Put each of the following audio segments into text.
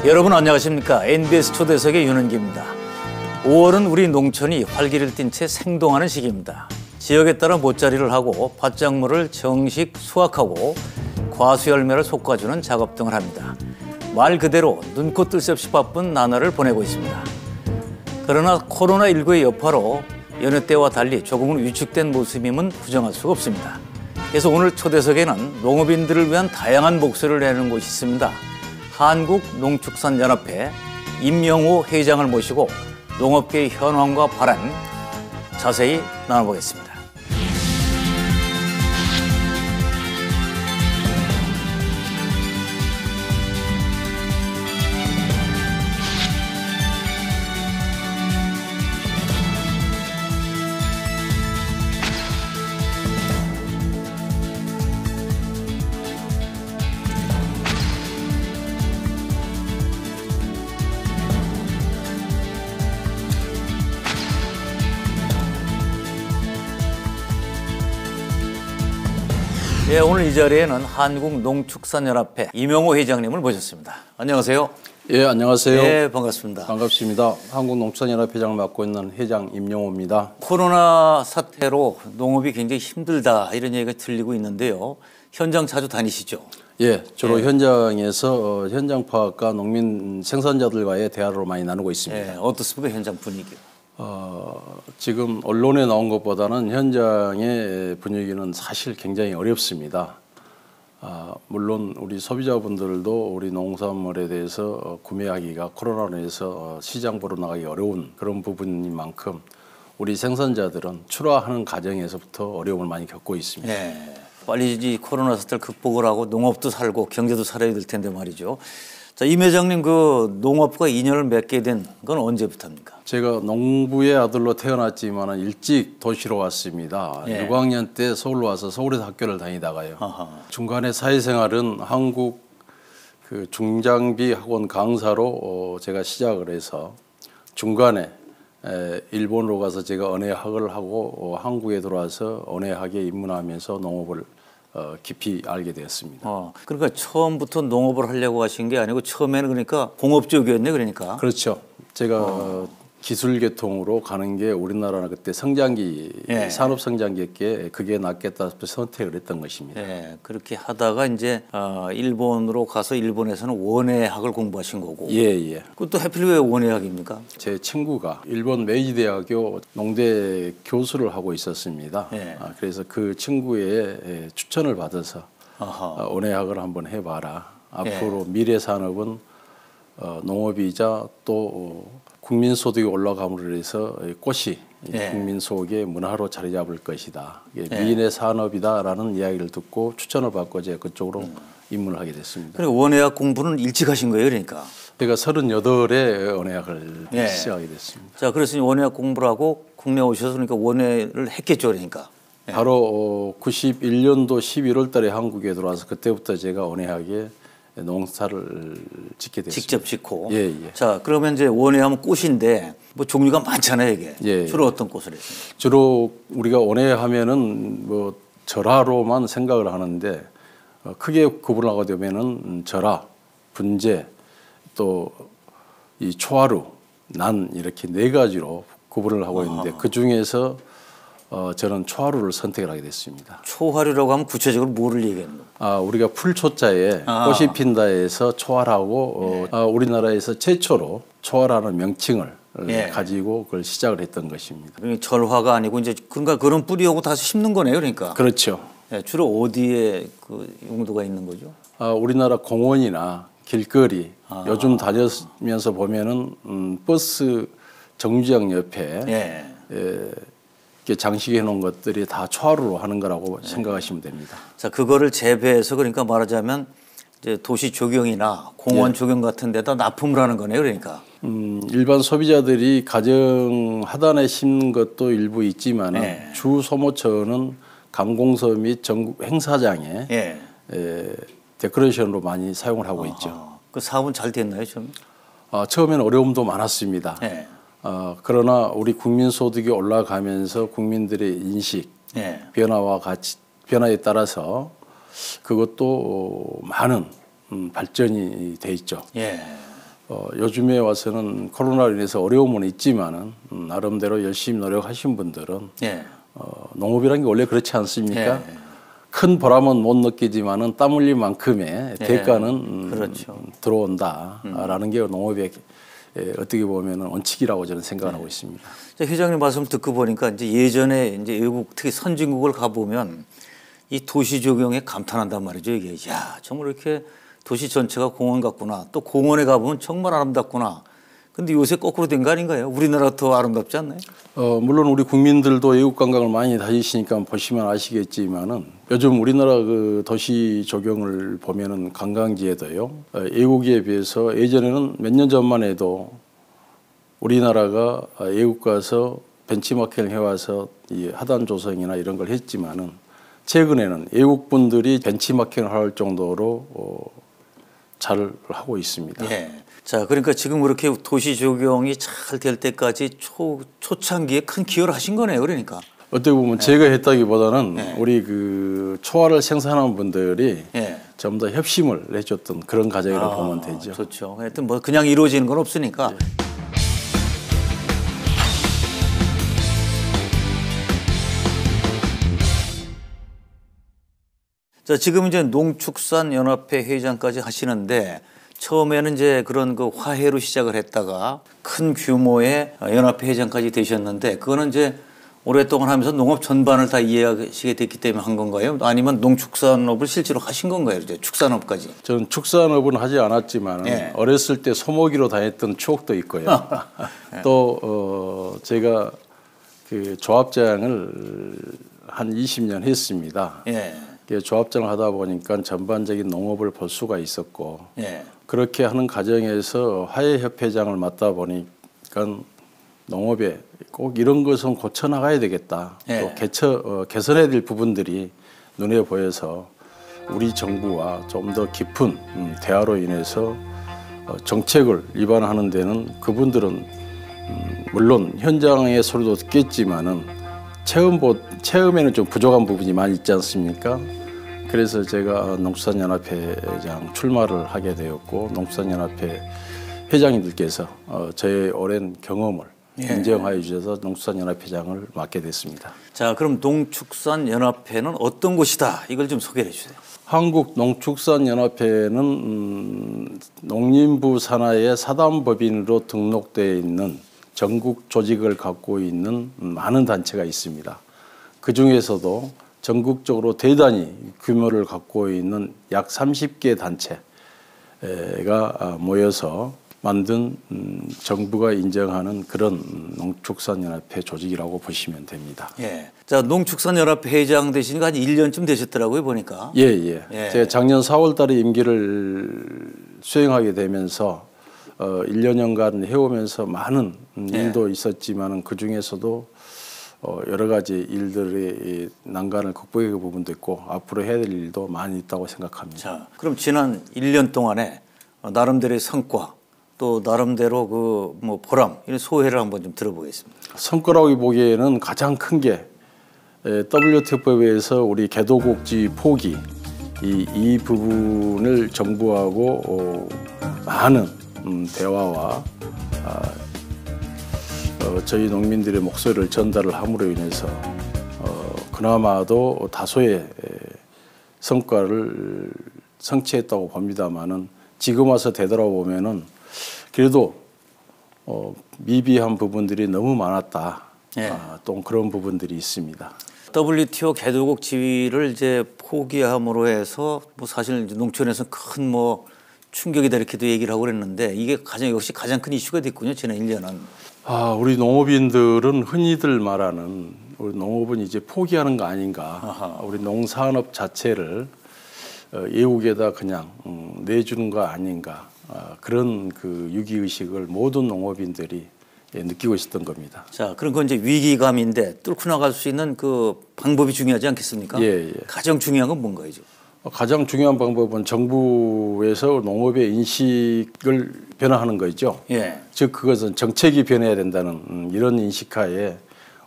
여러분 안녕하십니까? NBS 초대석의 윤은기입니다. 5월은 우리 농촌이 활기를 띤 채 생동하는 시기입니다. 지역에 따라 모짜리를 하고 밭작물을 정식 수확하고 과수열매를 솎아주는 작업 등을 합니다. 말 그대로 눈코 뜰 새 없이 바쁜 나날을 보내고 있습니다. 그러나 코로나19의 여파로 여느 때와 달리 조금은 위축된 모습임은 부정할 수가 없습니다. 그래서 오늘 초대석에는 농업인들을 위한 다양한 목소리를 내는 곳이 있습니다. 한국농축산연합회 임영호 회장을 모시고 농업계의 현황과 발안 자세히 나눠보겠습니다. 예, 오늘 이 자리에는 한국농축산연합회 임영호 회장님을 모셨습니다. 안녕하세요. 예, 안녕하세요. 네, 반갑습니다. 반갑습니다. 한국농축산연합회장을 맡고 있는 회장 임영호입니다. 코로나 사태로 농업이 굉장히 힘들다 이런 얘기가 들리고 있는데요. 현장 자주 다니시죠? 예, 주로 현장에서 현장 파악과 농민 생산자들과의 대화를 많이 나누고 있습니다. 예, 어떻습니까, 현장 분위기? 지금 언론에 나온 것보다는 현장의 분위기는 사실 굉장히 어렵습니다. 물론 우리 소비자분들도 우리 농산물에 대해서 구매하기가 코로나로 인해서 시장 보러 나가기 어려운 그런 부분인 만큼 우리 생산자들은 출하하는 과정에서부터 어려움을 많이 겪고 있습니다. 네, 빨리 이 코로나 사태를 극복을 하고 농업도 살고 경제도 살아야 될 텐데 말이죠. 자, 임 회장님, 그 농업과 인연을 맺게 된 건 언제부터입니까? 제가 농부의 아들로 태어났지만 일찍 도시로 왔습니다. 예. 6학년 때 서울로 와서 서울에서 학교를 다니다가요. 아하. 중간에 사회생활은 한국 그 중장비 학원 강사로 제가 시작을 해서 중간에 일본으로 가서 제가 언어학을 하고 한국에 들어와서 언어학에 입문하면서 농업을 깊이 알게 되었습니다. 그러니까 처음부터 농업을 하려고 하신 게 아니고 처음에는 그러니까 공업 쪽이었네, 그러니까. 그렇죠. 제가 기술 계통으로 가는 게 우리나라는 그때 성장기, 예. 산업 성장기였기에 그게 낫겠다 선택을 했던 것입니다. 예, 그렇게 하다가 이제 일본으로 가서 일본에서는 원예학을 공부하신 거고. 예, 예. 그것도 하필 왜 원예학입니까? 제 친구가 일본 메이지대학교 농대 교수를 하고 있었습니다. 예. 그래서 그 친구의 추천을 받아서 원예학을 한번 해봐라. 앞으로 미래 산업은 농업이자 또 국민 소득이 올라감으로 해서 꽃이 국민 속의 문화로 자리 잡을 것이다. 미인의 산업이다라는 이야기를 듣고 추천을 받고 제가 그쪽으로 입문을 하게 됐습니다. 그리고 원예학 공부는 일찍 하신 거예요, 그러니까? 제가 38에 원예학을 시작하게 됐습니다. 자, 그래서 원예학 공부를 하고 국내에 오셔서 그러니까 원예를 했겠죠, 그러니까? 바로 91년도 11월 달에 한국에 들어와서 그때부터 제가 원예학에 농사를 짓게 됐습니다. 직접 짓고. 예, 예. 자, 그러면 이제 원예하면 꽃인데 뭐 종류가 많잖아요, 이게. 예, 주로 어떤 꽃을 했습니까? 주로 우리가 원예하면은 뭐 절화로만 생각을 하는데 크게 구분을 하게 되면은 절화, 분재, 또 이 초하루, 난 이렇게 네 가지로 구분을 하고 있는데 그 중에서 저는 초하루를 선택을 하게 됐습니다. 초하루라고 하면 구체적으로 뭐를 얘기하는 거예요? 우리가 풀초자에 꽃이 핀다에서 초하라고 우리나라에서 최초로 초하라는 명칭을 가지고 그걸 시작을 했던 것입니다. 그러니까 절화가 아니고 이제 그러니까 그런 뿌리하고 다시 심는 거네요, 그러니까. 그렇죠. 예, 주로 어디에 그 용도가 있는 거죠? 우리나라 공원이나 길거리 요즘 다니면서 보면은 버스 정류장 옆에 이렇게 장식해 놓은 것들이 다 초하루로 하는 거라고 생각하시면 됩니다. 자, 그거를 재배해서 그러니까 말하자면 이제 도시 조경이나 공원 조경 같은 데다 납품을 하는 거네요, 그러니까. 일반 소비자들이 가정 하단에 심는 것도 일부 있지만 주 소모처는 관공서 및 전국 행사장에 데코레이션으로 많이 사용을 하고 있죠. 그 사업은 잘 됐나요, 좀? 처음에는 어려움도 많았습니다. 그러나 우리 국민 소득이 올라가면서 국민들의 인식 변화와 같이 변화에 따라서 그것도 많은 발전이 돼 있죠. 요즘에 와서는 코로나로 인해서 어려움은 있지만은 나름대로 열심히 노력하신 분들은 예. 농업이라는 게 원래 그렇지 않습니까? 예. 큰 보람은 못 느끼지만은 땀 흘린 만큼의 예. 대가는 그렇죠. 들어온다라는 게 농업의 어떻게 보면은 원칙이라고 저는 생각을 하고 있습니다. 자, 회장님 말씀 듣고 보니까 이제 예전에 이제 외국 특히 선진국을 가보면 이 도시 조경에 감탄한단 말이죠. 이게 야 정말 이렇게 도시 전체가 공원 같구나. 또 공원에 가보면 정말 아름답구나. 근데 요새 거꾸로 된 거 아닌가요? 우리나라 더 아름답지 않나요? 물론 우리 국민들도 외국 관광을 많이 다니시니까 보시면 아시겠지만은 요즘 우리나라 그 도시 조경을 보면은 관광지에도요. 외국에 비해서 예전에는 몇 년 전만 해도 우리나라가 외국 가서 벤치마킹을 해와서 이 하단 조성이나 이런 걸 했지만은 최근에는 외국 분들이 벤치마킹을 할 정도로 잘 하고 있습니다. 예. 자, 그러니까 지금 그렇게 도시 조경이 잘 될 때까지 초창기에 큰 기여를 하신 거네요. 그러니까. 어떻게 보면 제가 했다기보다는 우리 그 초화를 생산하는 분들이 전부 다 협심을 해줬던 그런 과정이라고 보면 되죠. 좋죠. 하여튼 뭐 그냥 이루어지는 건 없으니까. 자, 지금 이제 농축산연합회 회장까지 하시는데 처음에는 이제 그런 그 화해로 시작을 했다가 큰 규모의 연합회 회장까지 되셨는데 그거는 이제 오랫동안 하면서 농업 전반을 다 이해하시게 됐기 때문에 한 건가요? 아니면 농축산업을 실제로 하신 건가요? 이제 축산업까지? 저는 축산업은 하지 않았지만 어렸을 때 소모기로 다녔던 추억도 있고요. 또 제가 그 조합장을 한 20년 했습니다. 조합장을 하다 보니까 전반적인 농업을 볼 수가 있었고 그렇게 하는 과정에서 화해협회장을 맡다 보니까 농업에 꼭 이런 것은 고쳐나가야 되겠다. 또 개선해야 될 부분들이 눈에 보여서 우리 정부와 좀 더 깊은 대화로 인해서 정책을 입안하는 데는 그분들은 물론 현장의 소리도 듣겠지만은 체험에는 좀 부족한 부분이 많이 있지 않습니까? 그래서 제가 농수산연합회장 출마를 하게 되었고 농수산연합회 회장님들께서 저의 오랜 경험을 인정하여 주셔서 농수산연합회장을 맡게 됐습니다. 자, 그럼 농축산연합회는 어떤 곳이다? 이걸 좀 소개해 주세요. 한국농축산연합회는 농림부 산하의 사단법인으로 등록되어 있는 전국 조직을 갖고 있는 많은 단체가 있습니다. 그 중에서도 전국적으로 대단히 규모를 갖고 있는 약 30개 단체가 모여서 만든 정부가 인정하는 그런 농축산연합회 조직이라고 보시면 됩니다. 자, 농축산연합회 회장 되시니까 한 1년쯤 되셨더라고요, 보니까. 제가 작년 4월 달에 임기를 수행하게 되면서 1년간 해오면서 많은 일도 있었지만 그 중에서도 여러 가지 일들의 난관을 극복의 부분도 있고 앞으로 해야 될 일도 많이 있다고 생각합니다. 자, 그럼 지난 1년 동안에 나름대로의 성과 또 나름대로 그 뭐 보람 이런 소회를 한번 좀 들어보겠습니다. 성과라고 보기에는 가장 큰 게 WTO법에서 우리 개도국지 포기 이 부분을 정부하고 많은 대화와 저희 농민들의 목소리를 전달을 함으로 인해서 그나마도 다소의 성과를 성취했다고 봅니다만은 지금 와서 되돌아보면은 그래도 미비한 부분들이 너무 많았다. 또 그런 부분들이 있습니다. WTO 개도국 지위를 이제 포기함으로 해서 뭐 사실 이제 농촌에서 큰 뭐 충격이다 이렇게도 얘기를 하고 그랬는데 이게 역시 가장 큰 이슈가 됐군요. 지난 1년은. 우리 농업인들은 흔히들 말하는 우리 농업은 이제 포기하는 거 아닌가. 우리 농산업 자체를 외국에다 그냥 내주는 거 아닌가. 그런 그 유기의식을 모든 농업인들이 느끼고 있었던 겁니다. 자, 그럼 그건 이제 위기감인데 뚫고 나갈 수 있는 그 방법이 중요하지 않겠습니까? 가장 중요한 건 뭔가요? 가장 중요한 방법은 정부에서 농업의 인식을 변화하는 거죠. 즉 그것은 정책이 변해야 된다는 이런 인식하에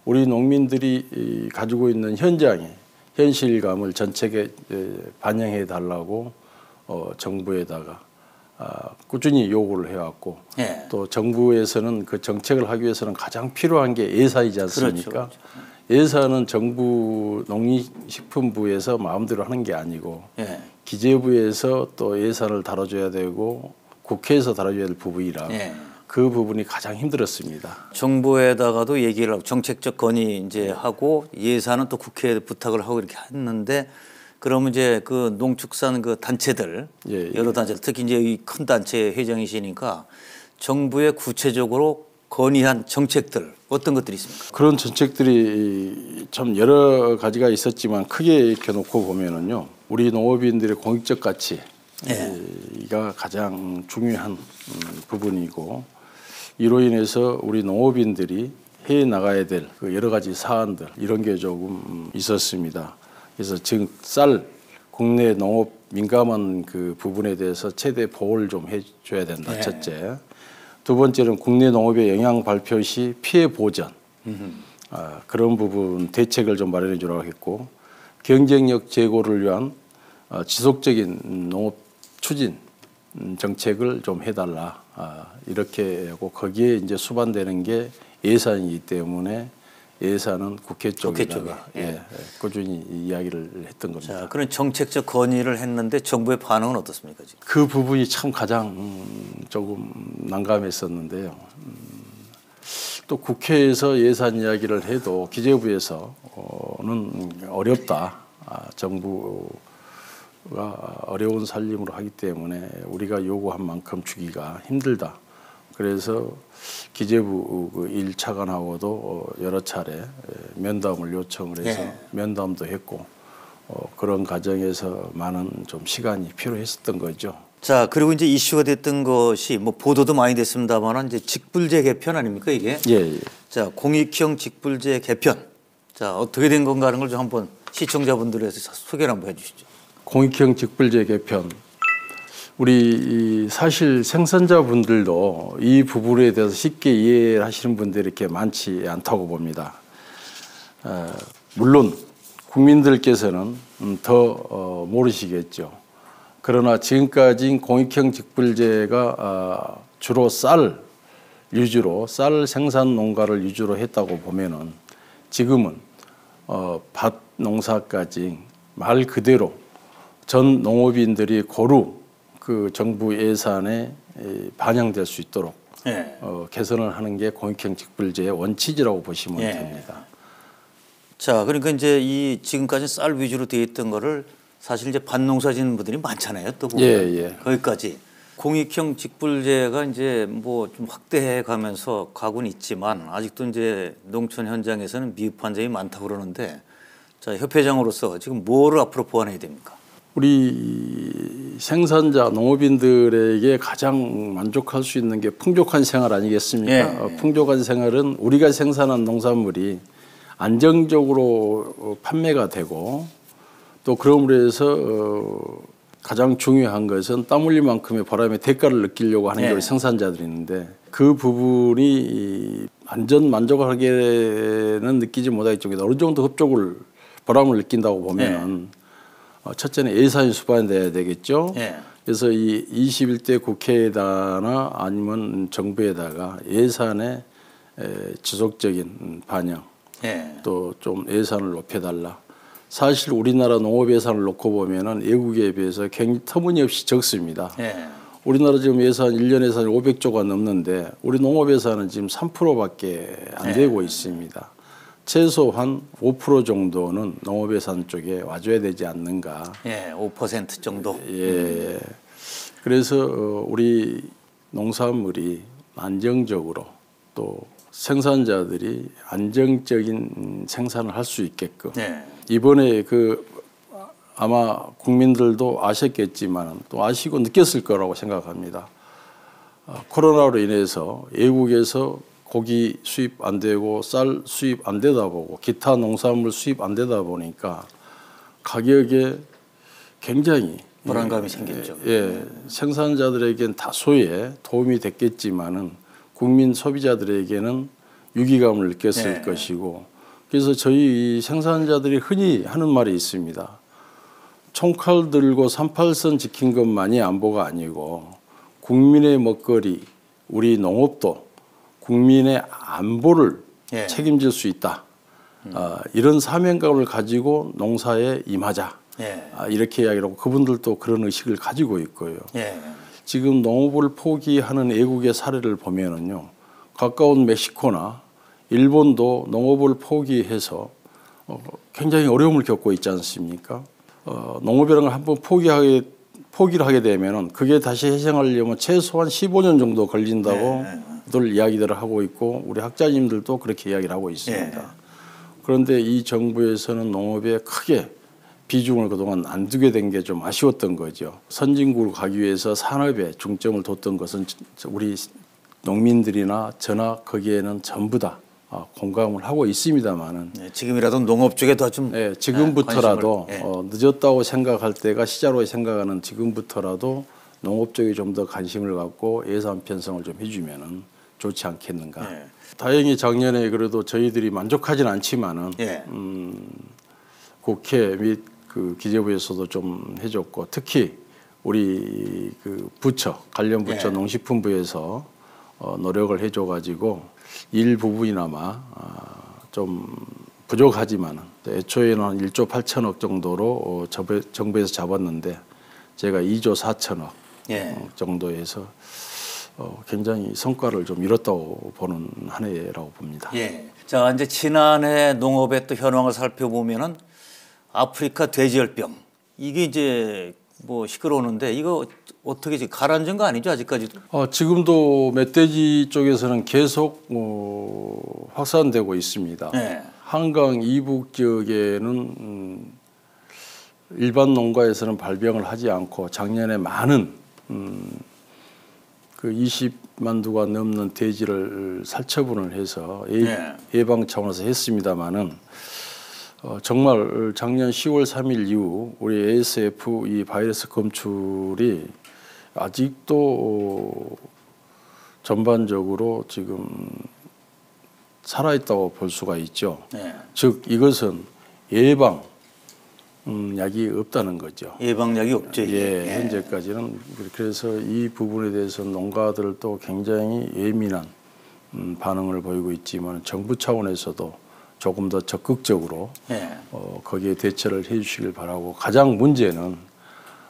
우리 농민들이 가지고 있는 현장의 현실감을 정책에 반영해 달라고 정부에다가 꾸준히 요구를 해왔고 예. 또 정부에서는 그 정책을 하기 위해서는 가장 필요한 게 예산이지 않습니까? 그렇죠. 예산은 정부 농림식품부에서 마음대로 하는 게 아니고 예. 기재부에서 또 예산을 다뤄줘야 되고 국회에서 다뤄줘야 될 부분이라 예. 그 부분이 가장 힘들었습니다. 정부에다가도 얘기를 하고 정책적 건의 이제 하고 예산은 또 국회에 부탁을 하고 이렇게 했는데 그러면 이제 그 농축산 그 단체들 예, 여러 단체들 특히 이제 이 큰 단체 회장이시니까 정부에 구체적으로 건의한 정책들 어떤 것들이 있습니까? 그런 정책들이 참 여러 가지가 있었지만 크게 이렇게 놓고 보면은요, 우리 농업인들의 공익적 가치가 가장 중요한 부분이고 이로 인해서 우리 농업인들이 해 나가야 될 그 여러 가지 사안들 이런 게 조금 있었습니다. 그래서 지금 쌀 국내 농업 민감한 그 부분에 대해서 최대 보호를 좀 해줘야 된다. 첫째. 두 번째는 국내 농업의 영향 발표 시 피해 보전 그런 부분 대책을 좀 마련해 주라고 했고 경쟁력 제고를 위한 지속적인 농업 추진 정책을 좀 해달라 이렇게 하고 거기에 이제 수반되는 게 예산이기 때문에 예산은 국회 쪽에다가 꾸준히 이야기를 했던 겁니다. 자, 그런 정책적 건의를 했는데 정부의 반응은 어떻습니까 지금? 그 부분이 참 가장 조금 난감했었는데요. 또 국회에서 예산 이야기를 해도 기재부에서는 어렵다. 정부가 어려운 살림으로 하기 때문에 우리가 요구한 만큼 주기가 힘들다. 그래서 기재부 그 1차관하고도 여러 차례 면담을 요청을 해서 면담도 했고 그런 과정에서 많은 좀 시간이 필요했었던 거죠. 자, 그리고 이제 이슈가 됐던 것이 뭐 보도도 많이 됐습니다만 이제 직불제 개편 아닙니까 이게? 예. 자, 공익형 직불제 개편. 자, 어떻게 된 건가 하는 걸 좀 한번 시청자분들에서 소개를 한번 해주시죠. 공익형 직불제 개편. 우리 사실 생산자분들도 이 부분에 대해서 쉽게 이해하시는 분들이 이렇게 많지 않다고 봅니다. 물론 국민들께서는 더 모르시겠죠. 그러나 지금까지 공익형 직불제가 주로 쌀 위주로 쌀 생산 농가를 위주로 했다고 보면은 지금은 밭 농사까지 말 그대로 전 농업인들이 고루 그 정부 예산에 반영될 수 있도록 개선을 하는 게 공익형 직불제의 원칙이라고 보시면 됩니다. 자, 그러니까 이제 이 지금까지 쌀 위주로 되어 있던 거를 사실 이제 밭농사 짓는 분들이 많잖아요. 또 보면 거기까지 공익형 직불제가 이제 뭐 좀 확대해 가면서 가고는 있지만 아직도 이제 농촌 현장에서는 미흡한 점이 많다고 그러는데 자, 협회장으로서 지금 뭐를 앞으로 보완해야 됩니까? 우리 생산자 농업인들에게 가장 만족할 수 있는 게 풍족한 생활 아니겠습니까? 풍족한 생활은 우리가 생산한 농산물이 안정적으로 판매가 되고 또 그러므로 해서 가장 중요한 것은 땀 흘릴 만큼의 보람의 대가를 느끼려고 하는 게 우리 생산자들이 있는데 그 부분이 완전 만족하게는 느끼지 못하겠지만 어느 정도 흡족을 보람을 느낀다고 보면은 첫째는 예산이 수반돼야 되겠죠. 그래서 이 21대 국회에다나 아니면 정부에다가 예산의 지속적인 반영 또 좀 예산을 높여달라. 사실 우리나라 농업 예산을 놓고 보면은 외국에 비해서 굉장히 터무니없이 적습니다. 우리나라 지금 예산 1년 예산이 500조가 넘는데 우리 농업 예산은 지금 3%밖에 안 되고 있습니다. 최소한 5% 정도는 농업 예산 쪽에 와줘야 되지 않는가. 5% 정도. 그래서 우리 농산물이 안정적으로 또 생산자들이 안정적인 생산을 할 수 있게끔 이번에 그 아마 국민들도 아셨겠지만 또 아시고 느꼈을 거라고 생각합니다. 코로나로 인해서 외국에서 고기 수입 안 되고 쌀 수입 안 되다 보고 기타 농산물 수입 안 되다 보니까 가격에 굉장히 불안감이 생겼죠. 생산자들에겐 다소의 도움이 됐겠지만은 국민 소비자들에게는 유기감을 느꼈을 것이고 그래서 저희 생산자들이 흔히 하는 말이 있습니다. 총칼 들고 38선 지킨 것만이 안보가 아니고 국민의 먹거리, 우리 농업도 국민의 안보를 예. 책임질 수 있다. 이런 사명감을 가지고 농사에 임하자. 예. 이렇게 이야기를 하고 그분들도 그런 의식을 가지고 있고요. 예. 지금 농업을 포기하는 애국의 사례를 보면은요, 가까운 멕시코나 일본도 농업을 포기해서 굉장히 어려움을 겪고 있지 않습니까? 농업이라는 걸 한번 포기를 하게 되면은 그게 다시 회생하려면 최소한 15년 정도 걸린다고들 이야기들을 하고 있고 우리 학자님들도 그렇게 이야기를 하고 있습니다. 그런데 이 정부에서는 농업에 크게 비중을 그동안 안 두게 된 게 좀 아쉬웠던 거죠. 선진국으로 가기 위해서 산업에 중점을 뒀던 것은 우리 농민들이나 저나 거기에는 전부 다 공감을 하고 있습니다만은 지금이라도 농업 쪽에 더 좀 지금부터라도 늦었다고 생각할 때가 시자로 생각하는 지금부터라도 농업 쪽에 좀 더 관심을 갖고 예산 편성을 좀 해주면은 좋지 않겠는가. 다행히 작년에 그래도 저희들이 만족하진 않지만은 국회 및 그 기재부에서도 좀 해줬고 특히 우리 그 부처 관련 부처 농식품부에서 노력을 해줘가지고 일부분이나마 좀 부족하지만은 애초에는 한 1조 8천억 정도로 정부에서 잡았는데 제가 2조 4천억 정도에서 굉장히 성과를 좀 이뤘다고 보는 한 해라고 봅니다. 자, 이제 지난해 농업의 또 현황을 살펴보면은 아프리카 돼지열병 이게 이제 뭐 시끄러우는데 이거 어떻게 지금 가라앉은 거 아니죠 아직까지도? 지금도 멧돼지 쪽에서는 계속 확산되고 있습니다. 한강 이북 지역에는 일반 농가에서는 발병을 하지 않고 작년에 많은 그 20만 두가 넘는 돼지를 살처분을 해서 예방 차원에서 했습니다마는 정말 작년 10월 3일 이후 우리 ASF 이 바이러스 검출이 아직도 전반적으로 지금 살아있다고 볼 수가 있죠. 즉 이것은 예방 약이 없다는 거죠. 예방약이 없죠. 현재까지는. 그래서 이 부분에 대해서 농가들도 굉장히 예민한 반응을 보이고 있지만 정부 차원에서도 조금 더 적극적으로 거기에 대처를 해 주시길 바라고 가장 문제는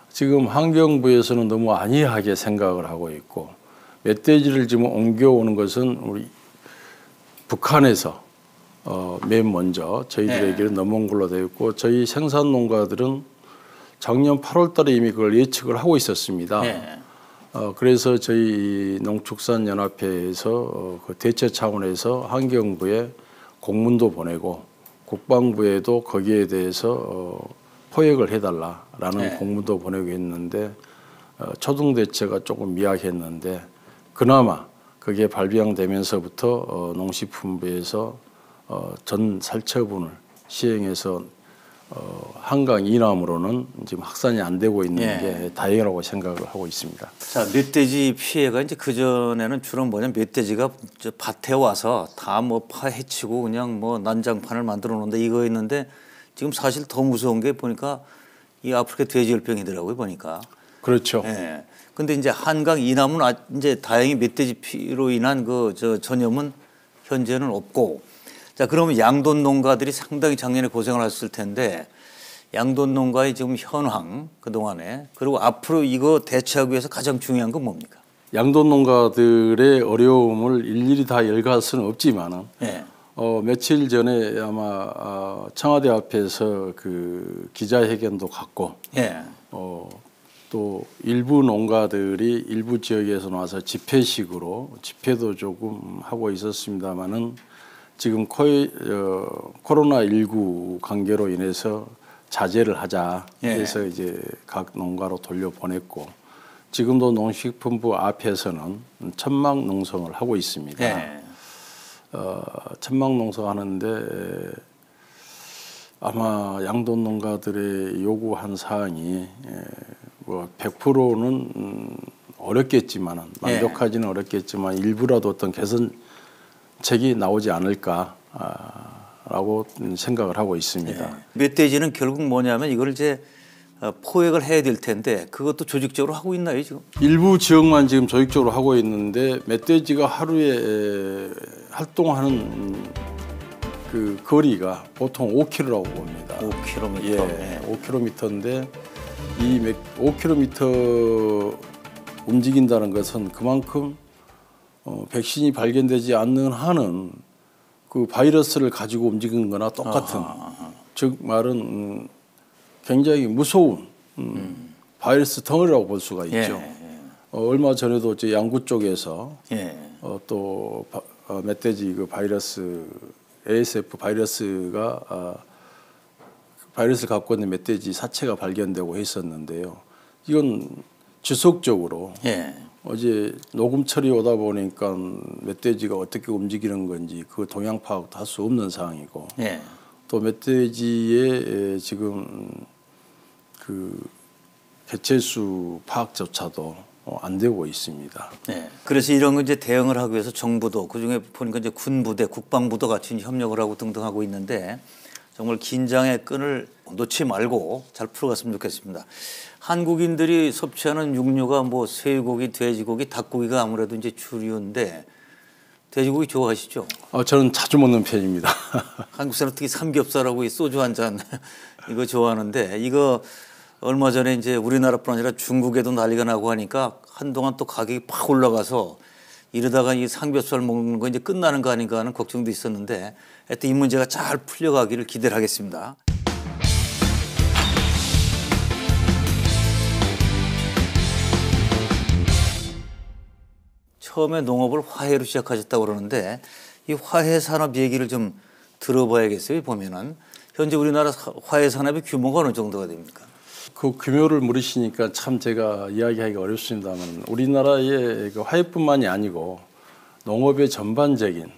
지금 환경부에서는 너무 안이하게 생각을 하고 있고 멧돼지를 지금 옮겨오는 것은 우리 북한에서 맨 먼저 저희들에게는 넘어온 걸로 되어 있고 저희 생산 농가들은 작년 8월 달에 이미 그걸 예측을 하고 있었습니다. 그래서 저희 농축산연합회에서 그 대처 차원에서 환경부에 공문도 보내고 국방부에도 거기에 대해서 포획을 해달라라는 공문도 보내고 했는데 초등 대처가 조금 미약했는데 그나마 그게 발병되면서부터 농식품부에서 전 살처분을 시행해서 한강 이남으로는 지금 확산이 안 되고 있는 게 다행이라고 생각을 하고 있습니다. 자, 멧돼지 피해가 이제 그 전에는 주로 뭐냐면 멧돼지가 밭에 와서 다 뭐 파헤치고 그냥 뭐 난장판을 만들어 놓는데 이거였는데 지금 사실 더 무서운 게 보니까 이 아프리카 돼지열병이더라고요 보니까. 그렇죠. 근데 이제 한강 이남은 이제 다행히 멧돼지 피로 인한 그 전염은 현재는 없고. 자, 그러면 양돈 농가들이 상당히 작년에 고생을 했을 텐데 양돈 농가의 지금 현황 그동안에 그리고 앞으로 이거 대처하기 위해서 가장 중요한 건 뭡니까? 양돈 농가들의 어려움을 일일이 다 열갈 수는 없지만은 며칠 전에 아마 청와대 앞에서 그 기자회견도 갖고 또 일부 농가들이 일부 지역에서 나와서 집회식으로 집회도 조금 하고 있었습니다마는 지금 코로나19 관계로 인해서 자제를 하자 해서 이제 각 농가로 돌려보냈고 지금도 농식품부 앞에서는 천막 농성을 하고 있습니다. 천막 농성하는데 아마 양돈 농가들의 요구한 사항이 뭐 100%는 어렵겠지만은 만족하지는 어렵겠지만 일부라도 어떤 개선책이 나오지 않을까라고 생각을 하고 있습니다. 멧돼지는 결국 뭐냐면 이걸 이제 포획을 해야 될 텐데 그것도 조직적으로 하고 있나요 지금? 일부 지역만 지금 조직적으로 하고 있는데 멧돼지가 하루에 활동하는 그 거리가 보통 5km라고 봅니다. 5km. 예, 5km인데 이 5km 움직인다는 것은 그만큼 백신이 발견되지 않는 한은 그 바이러스를 가지고 움직이는 거나 똑같은 즉 말은 굉장히 무서운 바이러스 덩어리라고 볼 수가 있죠. 얼마 전에도 저 양구 쪽에서 또 멧돼지 그 바이러스 ASF 바이러스가 바이러스를 갖고 있는 멧돼지 사체가 발견되고 했었는데요. 이건 지속적으로 어제 녹음철이 오다 보니까 멧돼지가 어떻게 움직이는 건지 그 동향 파악도 할 수 없는 상황이고 또 멧돼지의 지금 그 개체수 파악조차도 안 되고 있습니다. 그래서 이런 거 이제 대응을 하기 위해서 정부도 그중에 보니까 이제 군부대, 국방부도 같이 협력을 하고 등등 하고 있는데 정말 긴장의 끈을 놓지 말고 잘 풀어갔으면 좋겠습니다. 한국인들이 섭취하는 육류가 뭐 쇠고기, 돼지고기, 닭고기가 아무래도 이제 주류인데 돼지고기 좋아하시죠? 저는 자주 먹는 편입니다. 한국 사람 특히 삼겹살하고 이 소주 한 잔 이거 좋아하는데 이거 얼마 전에 이제 우리나라뿐 아니라 중국에도 난리가 나고 하니까 한동안 또 가격이 팍 올라가서 이러다가 이 삼겹살 먹는 거 이제 끝나는 거 아닌가 하는 걱정도 있었는데 하여튼 이 문제가 잘 풀려가기를 기대를 하겠습니다. 처음에 농업을 화해로 시작하셨다고 그러는데 이 화해 산업 얘기를 좀 들어봐야겠어요. 보면은 현재 우리나라 화해 산업의 규모가 어느 정도가 됩니까? 그 규모를 물으시니까 참 제가 이야기하기가 어렵습니다만 우리나라의 그 화해뿐만이 아니고 농업의 전반적인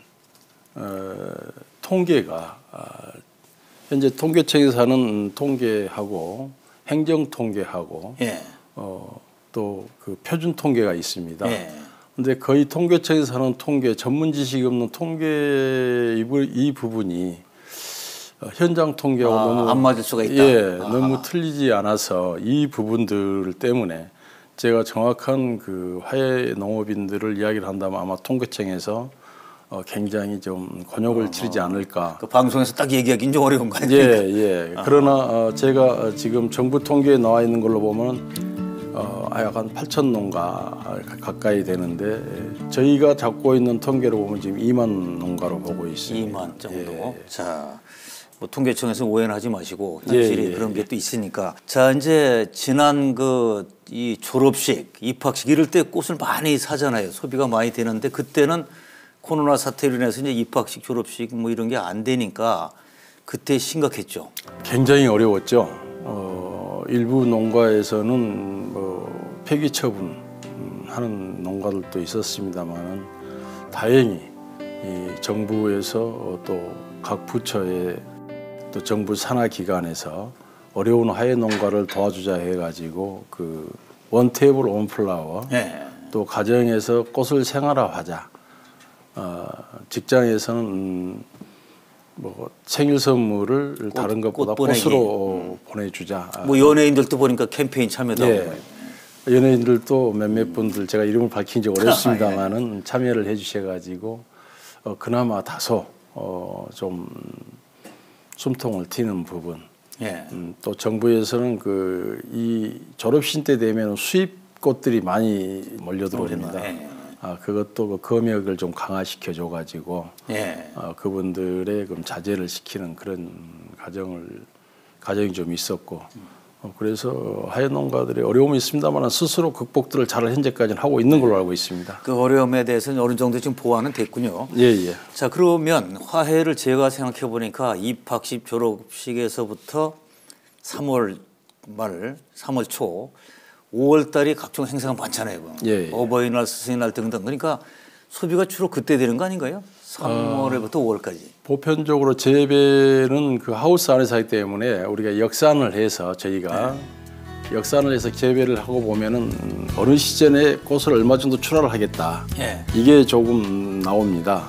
통계가 현재 통계청에서 하는 통계하고 행정 통계하고 또 그 표준 통계가 있습니다. 근데 거의 통계청에서 하는 통계, 전문 지식이 없는 통계 이 부분이 현장 통계하고 너무 안 맞을 수가 있다. 너무 틀리지 않아서 이 부분들 때문에 제가 정확한 그 화해 농업인들을 이야기를 한다면 아마 통계청에서 굉장히 좀 곤욕을 치르지 않을까. 그 방송에서 딱 얘기하기는 좀 어려운 거 아닙니까? 그러나 제가 지금 정부 통계에 나와 있는 걸로 보면 약간 8천 농가 가까이 되는데 저희가 잡고 있는 통계로 보면 지금 2만 농가로 보고 있습니다. 2만 정도. 자, 뭐 통계청에서 오해는 하지 마시고 확실히 그런 게 또 있으니까. 자, 이제 지난 그 이 졸업식, 입학식 이럴 때 꽃을 많이 사잖아요. 소비가 많이 되는데 그때는 코로나 사태로 인해서 이제 입학식, 졸업식 뭐 이런 게 안 되니까 그때 심각했죠. 굉장히 어려웠죠. 일부 농가에서는 뭐 폐기 처분하는 농가들도 있었습니다만은 다행히 이 정부에서 또 각 부처의 또 정부 산하 기관에서 어려운 화해 농가를 도와주자 해가지고 그 원테이블 원플라워 또 가정에서 꽃을 생활화하자. 직장에서는 뭐 생일 선물을 다른 것보다 꽃으로 보내주자. 뭐 연예인들도 보니까 캠페인 참여도 하고. 연예인들도 몇몇 분들 제가 이름을 밝힌 지 어렵습니다만은 참여를 해주셔가지고 그나마 다소 좀 숨통을 트이는 부분. 또 정부에서는 그 이 졸업식 때 되면 수입 꽃들이 많이 몰려 들어옵니다. 그것도 그 검역을 좀 강화시켜 줘가지고 그분들의 그럼 자제를 시키는 그런 과정이 좀 있었고 그래서 하해 농가들의 어려움이 있습니다만 스스로 극복들을 잘 현재까지는 하고 있는 걸로 알고 있습니다. 그 어려움에 대해서는 어느 정도 지금 보완은 됐군요. 자, 그러면 화해를 제가 생각해 보니까 입학식, 졸업식에서부터 3월 말, 3월 초, 5월 달이 각종 행사가 많잖아요. 어버이날, 스승의날 등등. 그러니까 소비가 주로 그때 되는 거 아닌가요? 3월에부터 5월까지. 보편적으로 재배는 그 하우스 안에서 하기 때문에 우리가 역산을 해서 저희가 역산을 해서 재배를 하고 보면은 어느 시즌에 꽃을 얼마 정도 출하를 하겠다. 이게 조금 나옵니다.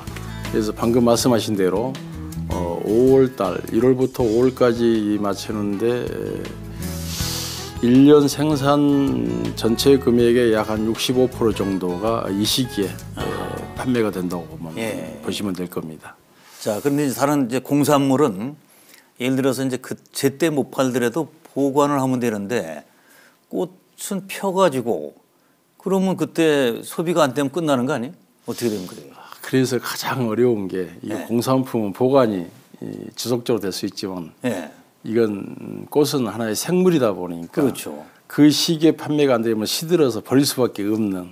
그래서 방금 말씀하신 대로 5월 달, 1월부터 5월까지 맞추는데 1년 생산 전체 금액의 약 한 65% 정도가 이 시기에 판매가 된다고 보시면 될 겁니다. 자, 그런데 다른 이제 공산물은 예를 들어서 이제 그 제때 못 팔더라도 보관을 하면 되는데 꽃은 펴가지고 그러면 그때 소비가 안 되면 끝나는 거 아니에요? 어떻게 되는 거예요? 그래서 가장 어려운 게 이 공산품은 보관이 지속적으로 될 수 있지만 이건 꽃은 하나의 생물이다 보니까 그렇죠. 그 시기에 판매가 안 되면 시들어서 버릴 수밖에 없는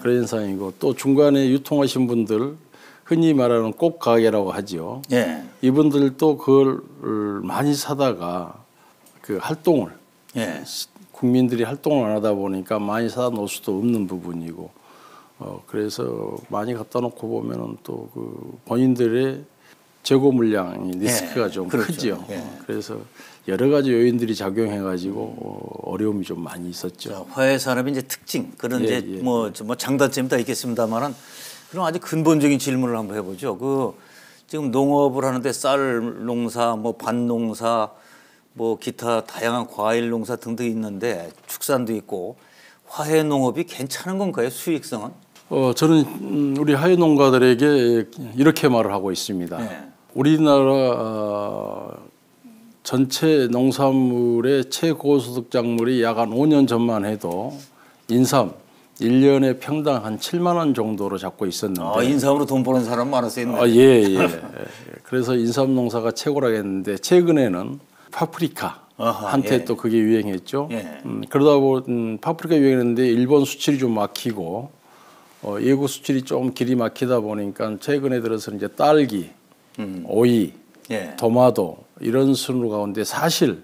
그런 현상이고 또 중간에 유통하신 분들 흔히 말하는 꽃 가게라고 하죠. 이분들도 그걸 많이 사다가 그 활동을 국민들이 활동을 안 하다 보니까 많이 사다 놓을 수도 없는 부분이고 그래서 많이 갖다 놓고 보면은 또 그 본인들의 재고 물량이 리스크가 좀 그렇죠. 크죠. 그래서 여러 가지 요인들이 작용해가지고 어려움이 좀 많이 있었죠. 자, 화훼 산업의 이제 특징 그런 이제 뭐 장단점이 다 있겠습니다만은 그럼 아주 근본적인 질문을 한번 해보죠. 그 지금 농업을 하는데 쌀 농사, 뭐 밭농사, 뭐 기타 다양한 과일 농사 등등 있는데 축산도 있고 화훼 농업이 괜찮은 건가요? 수익성은? 저는 우리 화훼 농가들에게 이렇게 말을 하고 있습니다. 우리나라 전체 농산물의 최고소득 작물이 약 한 5년 전만 해도 인삼 1년에 평당 한 7만 원 정도로 잡고 있었는데 인삼으로 돈 버는 사람 많았어요. 그래서 인삼 농사가 최고라고 했는데 최근에는 파프리카 한때 또 그게 유행했죠. 그러다 보니 파프리카 유행했는데 일본 수출이 좀 막히고 외국 수출이 좀 길이 막히다 보니까 최근에 들어서 이제 딸기, 오이, 토마토 이런 순으로 가운데 사실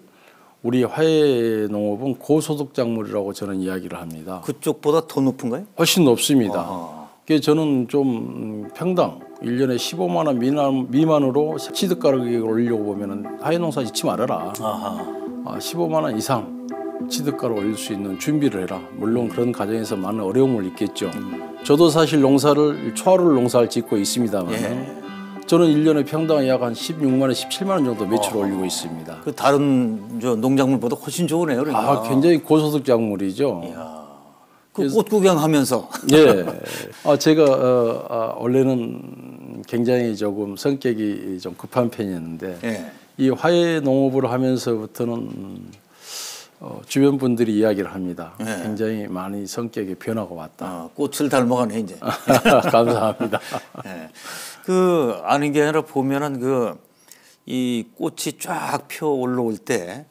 우리 화훼 농업은 고소득 작물이라고 저는 이야기를 합니다. 그쪽보다 더 높은가요? 훨씬 높습니다. 그래서 저는 좀 평당 1년에 15만 원 미만으로 취득 가격을 올리려고 보면은 화훼 농사 짓지 말아라. 15만 원 이상 취득가를 올릴 수 있는 준비를 해라. 물론 그런 과정에서 많은 어려움을 있겠죠. 저도 사실 초하루를 농사를 짓고 있습니다만 저는 1년에 평당 약 한 16만 원, 17만 원 정도 매출을 올리고 있습니다. 그 다른 농작물보다 훨씬 좋으네요. 그러니까. 굉장히 고소득 작물이죠. 그 꽃 구경하면서. 제가 원래는 굉장히 조금 성격이 좀 급한 편이었는데 이 화훼 농업을 하면서부터는 주변 분들이 이야기를 합니다. 굉장히 많이 성격이 변화가 왔다. 꽃을 닮아가네 이제. 감사합니다. 그 아닌 게 아니라 보면은 이 꽃이 쫙 펴 올라올 때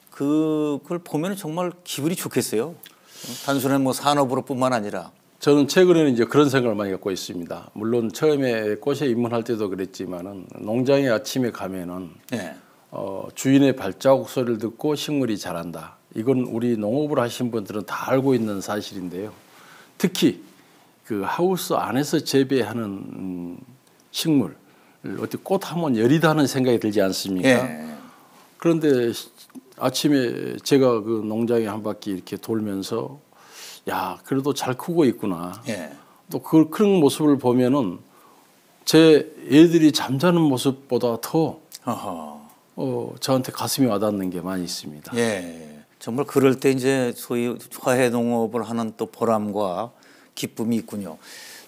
그걸 보면 정말 기분이 좋겠어요. 단순한 뭐 산업으로뿐만 아니라. 저는 최근에는 이제 그런 생각을 많이 갖고 있습니다. 물론 처음에 꽃에 입문할 때도 그랬지만은 농장에 아침에 가면은 주인의 발자국 소리를 듣고 식물이 자란다. 이건 우리 농업을 하신 분들은 다 알고 있는 사실인데요. 특히 그 하우스 안에서 재배하는 식물, 어떻게 꽃하면 열이다는 생각이 들지 않습니까? 그런데 아침에 제가 그 농장에 한 바퀴 이렇게 돌면서 야, 그래도 잘 크고 있구나. 또 그런 모습을 보면은 제 애들이 잠자는 모습보다 더 저한테 가슴이 와닿는 게 많이 있습니다. 정말 그럴 때 이제 소위 화훼 농업을 하는 또 보람과 기쁨이 있군요.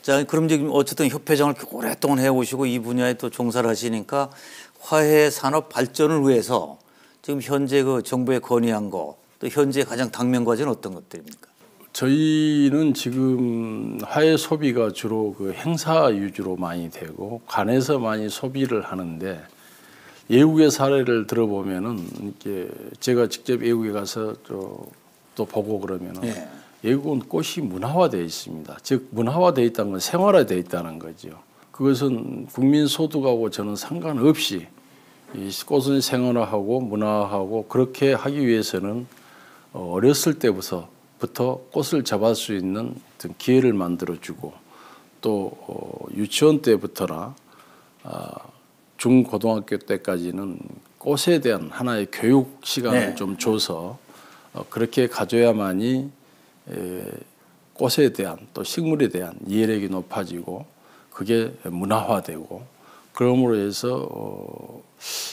자, 그럼 지금 어쨌든 협회장을 오랫동안 해오시고 이 분야에 또 종사를 하시니까 화훼 산업 발전을 위해서 지금 현재 그 정부에 건의한 거 또 현재 가장 당면 과제는 어떤 것들입니까? 저희는 지금 화훼 소비가 주로 그 행사 위주로 많이 되고 관에서 많이 소비를 하는데 외국의 사례를 들어보면은 이게 제가 직접 외국에 가서 또 보고 그러면은 외국은 꽃이 문화화되어 있습니다. 즉 문화화되어 있다는 건 생활화되어 있다는 거죠. 그것은 국민 소득하고 저는 상관없이 이 꽃은 생활화하고 문화화하고 그렇게 하기 위해서는 어렸을 때부터 꽃을 잡을 수 있는 어떤 기회를 만들어주고 또 유치원 때부터나 중고등학교 때까지는 꽃에 대한 하나의 교육 시간을 좀 줘서 그렇게 가져야만이 꽃에 대한 또 식물에 대한 이해력이 높아지고 그게 문화화되고 그러므로 해서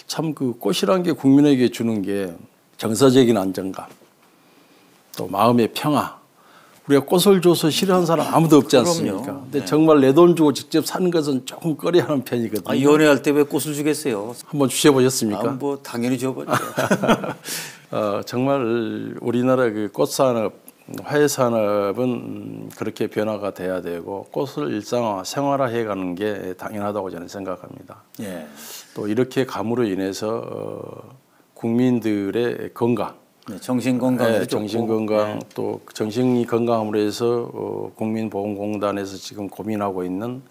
참 그 꽃이란 게 국민에게 주는 게 정서적인 안정감 또 마음의 평화. 우리가 꽃을 줘서 싫어하는 사람 아무도 없지 않습니까? 그럼요. 근데 정말 내 돈 주고 직접 사는 것은 조금 꺼려하는 편이거든요. 아, 연애할 때 왜 꽃을 주겠어요? 한번 주셔보셨습니까? 아, 뭐 당연히 줘보죠. 정말 우리나라 그 꽃산업, 화훼산업은 그렇게 변화가 돼야 되고 꽃을 일상화, 생활화해 가는 게 당연하다고 저는 생각합니다. 예. 또 이렇게 감으로 인해서 국민들의 건강, 네, 정신 건강에도 좋고. 정신 건강 또 정신이 건강함으로 해서 국민보험공단에서 지금 고민하고 있는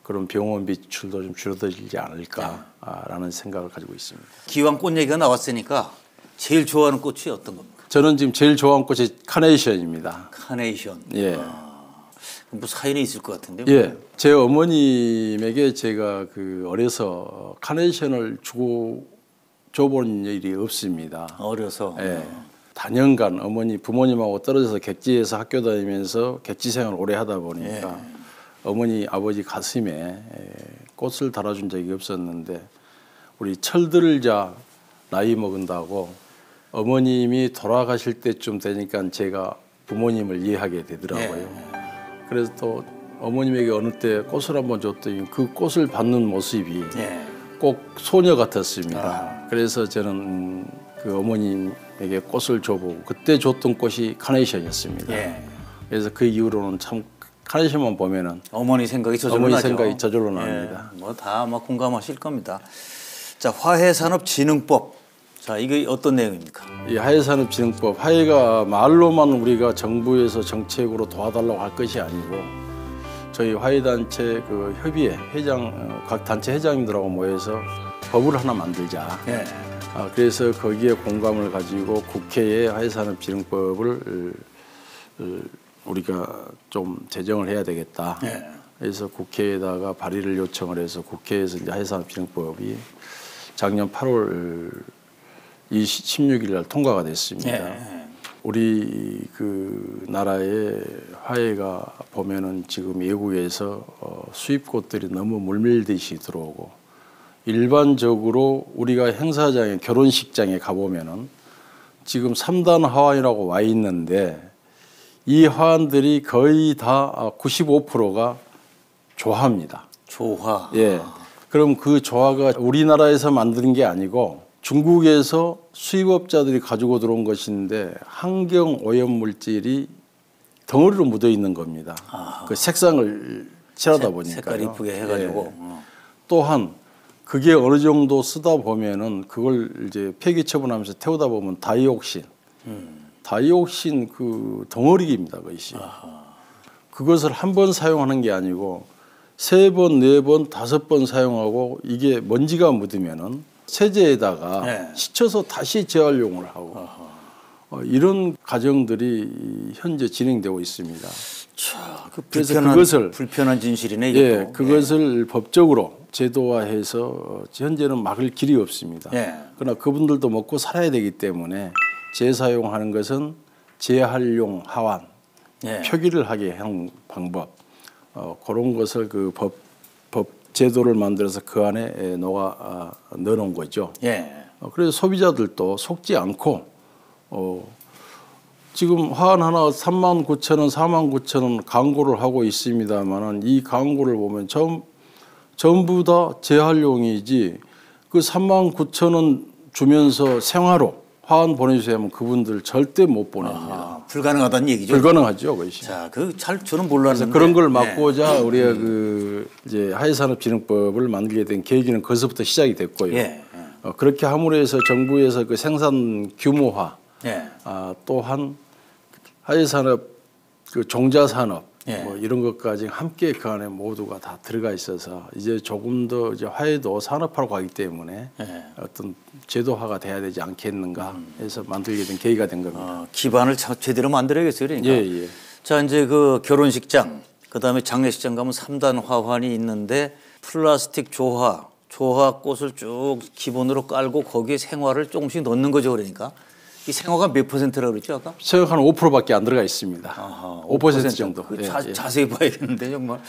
그런 병원 비출도 좀 줄어들지 않을까라는 생각을 가지고 있습니다. 기왕 꽃 얘기가 나왔으니까 제일 좋아하는 꽃이 어떤 겁니까? 저는 지금 제일 좋아하는 꽃이 카네이션입니다. 카네이션. 예. 뭐 사연이 있을 것 같은데요. 예. 제 어머님에게 제가 그 어려서 카네이션을 줘본 일이 없습니다. 어려서. 예. 다년간 부모님하고 떨어져서 객지에서 학교 다니면서 객지 생활을 오래 하다 보니까 어머니 아버지 가슴에 꽃을 달아준 적이 없었는데 우리 철들자 나이 먹은다고 어머님이 돌아가실 때쯤 되니까 제가 부모님을 이해하게 되더라고요. 그래서 또 어머님에게 어느 때 꽃을 한번 줬더니 그 꽃을 받는 모습이 꼭 소녀 같았습니다. 그래서 저는 그 어머님에게 꽃을 줘보고 그때 줬던 꽃이 카네이션이었습니다. 그래서 그 이후로는 참 카네이션만 보면은 어머니 생각이 저절로 어머니 나죠. 생각이 저절로 납니다. 뭐 다 아마 공감하실 겁니다. 자, 화훼산업진흥법. 자, 이게 어떤 내용입니까? 이 화훼산업진흥법, 화훼가 말로만 우리가 정부에서 정책으로 도와달라고 할 것이 아니고 저희 화훼단체 그 협의회 각 단체 회장님들하고 모여서 법을 하나 만들자. 그래서 거기에 공감을 가지고 국회에 화훼산업진흥법을 우리가 좀 제정을 해야 되겠다. 그래서 국회에다가 발의를 요청을 해서 국회에서 이제 화훼산업진흥법이 작년 8월 16일 날 통과가 됐습니다. 우리 그 나라의 화훼가 보면은 지금 외국에서 수입꽃들이 너무 물밀듯이 들어오고 일반적으로 우리가 행사장에 결혼식장에 가보면은 지금 3단 화환이라고 와 있는데 이 화환들이 거의 다 95%가 조화입니다. 조화. 예. 그럼 그 조화가 우리나라에서 만드는 게 아니고 중국에서 수입업자들이 가지고 들어온 것인데 환경 오염 물질이 덩어리로 묻어 있는 겁니다. 그 색상을 칠하다 보니까 색깔 이쁘게 해가지고. 또한 그게 어느 정도 쓰다 보면은 그걸 이제 폐기 처분하면서 태우다 보면 다이옥신 그 덩어리입니다, 그것이. 그것을 한 번 사용하는 게 아니고 3번, 4번, 5번 사용하고 이게 먼지가 묻으면은 세제에다가 씻혀서 다시 재활용을 하고 이런 과정들이 현재 진행되고 있습니다. 자, 그 그래서 불편한 진실이네. 이것도. 그것을 법적으로 제도화해서 현재는 막을 길이 없습니다. 그러나 그분들도 먹고 살아야 되기 때문에 재사용하는 것은 재활용 하환, 표기를 하게 한 방법, 그런 것을 그 법 제도를 만들어서 그 안에 넣어놓은 거죠. 그래서 소비자들도 속지 않고 지금 화환 하나 39,000원, 49,000원 광고를 하고 있습니다만은 이 광고를 보면 전부 다 재활용이지 그 39,000원 주면서 생화로 화환 보내주세요 하면 그분들 절대 못 보냅니다. 불가능하다는 얘기죠. 불가능하죠, 그것이. 자, 저는 몰랐는데. 그런 걸 막고자 우리가 이제 화훼산업진흥법을 만들게 된 계기는 거기서부터 시작이 됐고요. 그렇게 함으로 해서 정부에서 그 생산 규모화, 또한 화훼산업 그 종자산업 뭐 이런 것까지 함께 그 안에 모두가 다 들어가 있어서 이제 조금 더 이제 화훼도 산업화로 가기 때문에 어떤 제도화가 돼야 되지 않겠는가 해서 만들게 된 계기가 된 겁니다. 기반을 제대로 만들어야겠어요, 그러니까. 자, 이제 그 결혼식장, 그다음에 장례식장 가면 3단 화환이 있는데 플라스틱 조화 꽃을 쭉 기본으로 깔고 거기에 생화를 조금씩 넣는 거죠, 그러니까. 이 생화가 몇 %라고 그랬죠, 아까? 생화 한 5%밖에 안 들어가 있습니다. 5% 정도. 자세히 봐야겠는데 정말.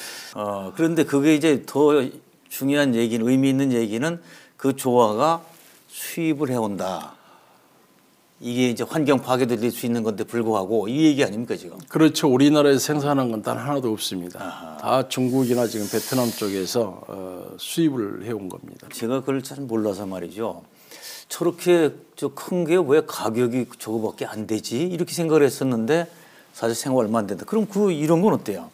그런데 그게 이제 더 중요한 얘기는 의미 있는 얘기는 그 조화가 수입을 해온다. 이게 이제 환경 파괴도 될 수 있는 건데 불구하고 이 얘기 아닙니까 지금? 그렇죠. 우리나라에서 생산한 건 단 하나도 없습니다. 다 중국이나 지금 베트남 쪽에서 수입을 해온 겁니다. 제가 그걸 잘 몰라서 말이죠. 저렇게 큰 게 왜 가격이 저거밖에 안 되지? 이렇게 생각을 했었는데 사실 생활 얼마 안 된다. 그럼 이런 건 어때요?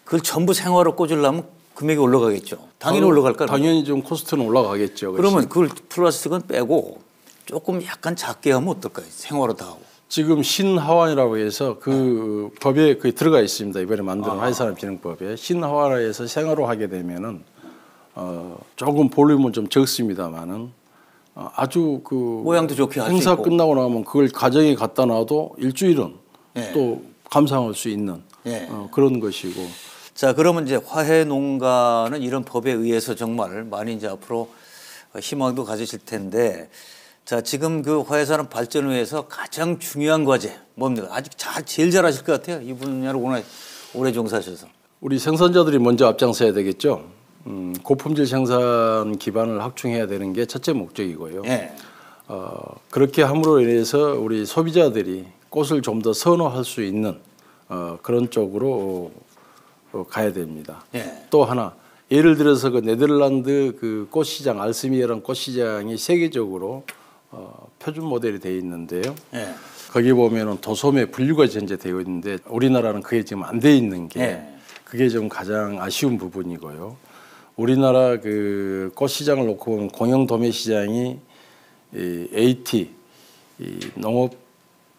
그걸 전부 생활로 꽂으려면 금액이 올라가겠죠. 당연히 올라갈까요? 당연히 좀 코스트는 올라가겠죠. 그러면 그걸 플라스틱은 빼고 조금 약간 작게 하면 어떨까요? 생활로 다 하고. 지금 신하완이라고 해서 그 법에 그 들어가 있습니다. 이번에 만든 화해산업진흥법에 신하완에서 생활로 하게 되면은 조금 볼륨은 좀 적습니다만은 아주 그 모양도 좋게 할 수 행사 있고. 끝나고 나면 그걸 가정에 갖다 놔도 일주일은 예. 또 감상할 수 있는 예. 그런 것이고. 자, 그러면 이제 화해 농가는 이런 법에 의해서 정말 많이 이제 앞으로 희망도 가지실 텐데, 자, 지금 그 화해산업 발전을 위해서 가장 중요한 과제 뭡니까? 아직 제일 잘하실 것 같아요. 이 분야를 오래 종사하셔서. 우리 생산자들이 먼저 앞장서야 되겠죠. 고품질 생산 기반을 확충해야 되는 게 첫째 목적이고요. 예. 그렇게 함으로 인해서 우리 소비자들이 꽃을 좀 더 선호할 수 있는 그런 쪽으로 가야 됩니다. 예. 또 하나 예를 들어서 그 네덜란드 그 꽃시장 알스미에란 꽃시장이 세계적으로 표준 모델이 되어 있는데요. 예. 거기 보면은 도소매 분류가 현재 되어 있는데 우리나라는 그게 지금 안 돼 있는 게 예. 그게 좀 가장 아쉬운 부분이고요. 우리나라 그 꽃시장을 놓고 보면 공영 도매 시장이 AT 농업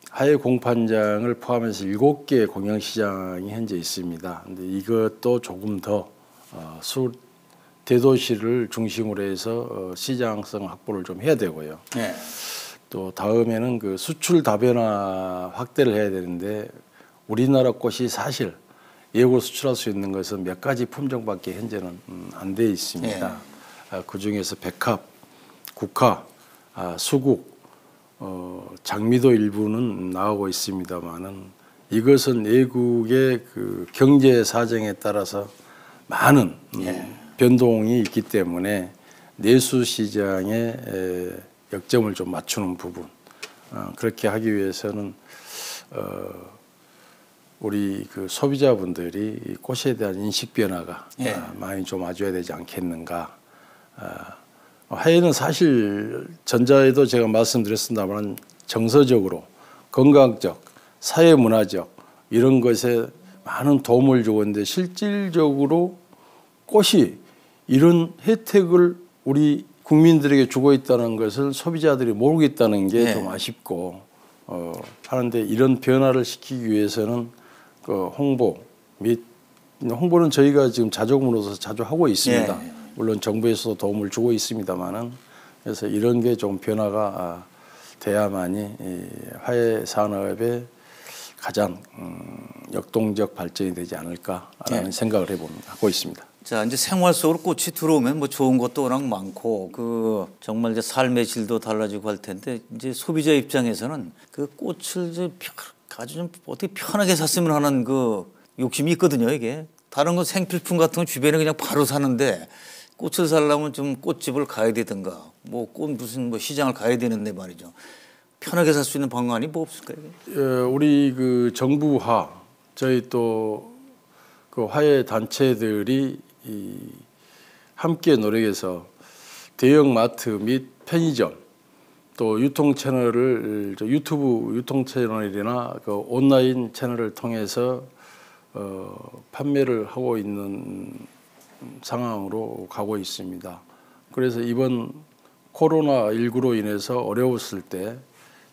하해 공판장을 포함해서 7개 공영 시장이 현재 있습니다. 근데 이것도 조금 더 대도시를 중심으로 해서 시장성 확보를 좀 해야 되고요. 예. 또 다음에는 그 수출 다변화 확대를 해야 되는데 우리나라 꽃이 사실 예고 수출할 수 있는 것은 몇 가지 품종밖에 현재는 안 돼 있습니다. 그 중에서 백합, 국화, 수국, 장미도 일부는 나오고 있습니다만은 이것은 외국의 그 경제 사정에 따라서 많은 변동이 있기 때문에 내수 시장에 역점을 좀 맞추는 부분 그렇게 하기 위해서는 우리 그 소비자분들이 이 꽃에 대한 인식 변화가 많이 좀 와줘야 되지 않겠는가. 화해는 사실 전자에도 제가 말씀드렸습니다만 정서적으로 건강적, 사회문화적 이런 것에 많은 도움을 주었는데 실질적으로 꽃이 이런 혜택을 우리 국민들에게 주고 있다는 것을 소비자들이 모르고 있다는 게 좀 아쉽고 하는데 이런 변화를 시키기 위해서는 그 홍보 및 홍보는 저희가 지금 자조금으로서 자주 하고 있습니다. 물론 정부에서도 도움을 주고 있습니다만은 그래서 이런 게 좀 변화가 돼야만이 이 화해 산업의 가장 역동적 발전이 되지 않을까라는 생각을 하고 있습니다. 자, 이제 생활 속으로 꽃이 들어오면 뭐 좋은 것도 워낙 많고 그 정말 이제 삶의 질도 달라지고 할 텐데 이제 소비자 입장에서는 그 꽃을 이제 아주 좀 어떻게 편하게 샀으면 하는 그 욕심이 있거든요, 이게. 다른 거 생필품 같은 거 주변에 그냥 바로 사는데 꽃을 사려면 좀 꽃집을 가야 되든가 뭐 꽃 무슨 뭐 시장을 가야 되는데 말이죠. 편하게 살 수 있는 방안이 뭐 없을까요? 우리 그 정부와 저희 또 그 화해 단체들이 함께 노력해서 대형 마트 및 편의점 또 유통 채널을 유튜브 유통 채널이나 그 온라인 채널을 통해서 판매를 하고 있는 상황으로 가고 있습니다. 그래서 이번 코로나19로 인해서 어려웠을 때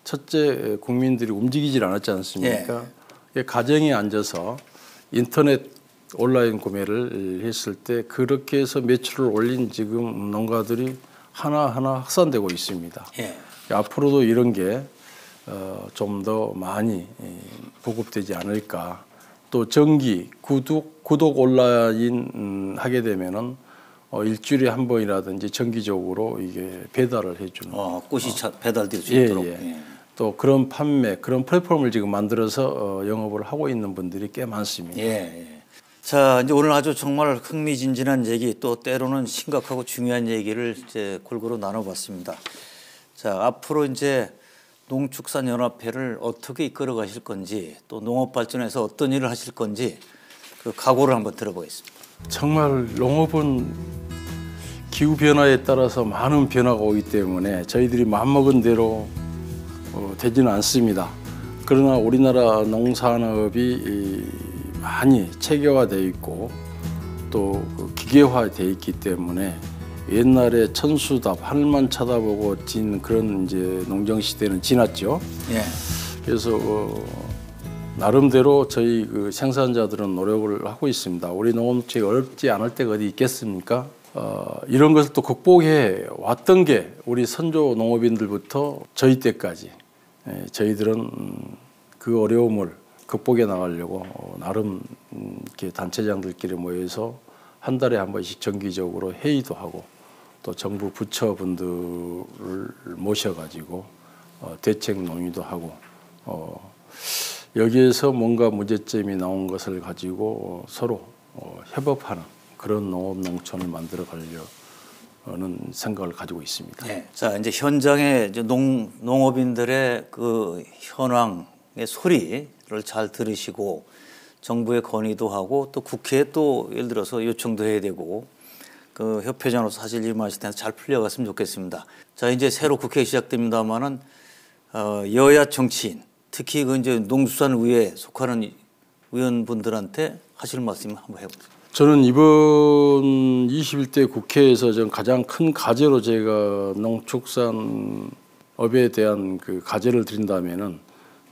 첫째 국민들이 움직이질 않았지 않습니까? 가정에 앉아서 인터넷 온라인 구매를 했을 때 그렇게 해서 매출을 올린 지금 농가들이 하나하나 확산되고 있습니다. 앞으로도 이런 게 좀 더 많이 보급되지 않을까. 또 정기 구독 온라인 하게 되면은 일주일에 한 번이라든지 정기적으로 이게 배달을 해주는. 꽃이 배달될 수 있도록. 또 그런 판매, 그런 플랫폼을 지금 만들어서 영업을 하고 있는 분들이 꽤 많습니다. 자, 이제 오늘 아주 정말 흥미진진한 얘기 또 때로는 심각하고 중요한 얘기를 이제 골고루 나눠봤습니다. 자, 앞으로 이제 농축산연합회를 어떻게 이끌어 가실 건지 또 농업 발전에서 어떤 일을 하실 건지 그 각오를 한번 들어보겠습니다. 정말 농업은 기후 변화에 따라서 많은 변화가 오기 때문에 저희들이 마음먹은 대로 되지는 않습니다. 그러나 우리나라 농산업이 많이 체계화되어 있고 또 기계화되어 있기 때문에 옛날에 천수답 하늘만 쳐다보고 진 그런 이제 농경 시대는 지났죠. 예. 그래서 나름대로 저희 그 생산자들은 노력을 하고 있습니다. 우리 농업체가 어렵지 않을 때가 어디 있겠습니까? 이런 것을 또 극복해 왔던 게 우리 선조 농업인들부터 저희 때까지 저희들은 그 어려움을 극복해 나가려고 나름 이렇게 단체장들끼리 모여서 한 달에 한 번씩 정기적으로 회의도 하고 또 정부 부처분들을 모셔가지고 대책 논의도 하고 여기에서 뭔가 문제점이 나온 것을 가지고 서로 협업하는 그런 농업 농촌을 만들어 가려는 생각을 가지고 있습니다. 네. 자, 이제 현장에 이제 농업인들의 그 현황의 소리를 잘 들으시고 정부의 건의도 하고 또 국회에 또 예를 들어서 요청도 해야 되고 그 협회장으로서 사실 일하실 텐데 잘 풀려갔으면 좋겠습니다. 자, 이제 새로 국회 시작됩니다만은 여야 정치인 특히 그 이제 농수산위에 속하는 의원분들한테 하실 말씀 한번 해보세요. 저는 이번 21대 국회에서 전 가장 큰 과제로 제가 농축산업에 대한 그 과제를 드린다면은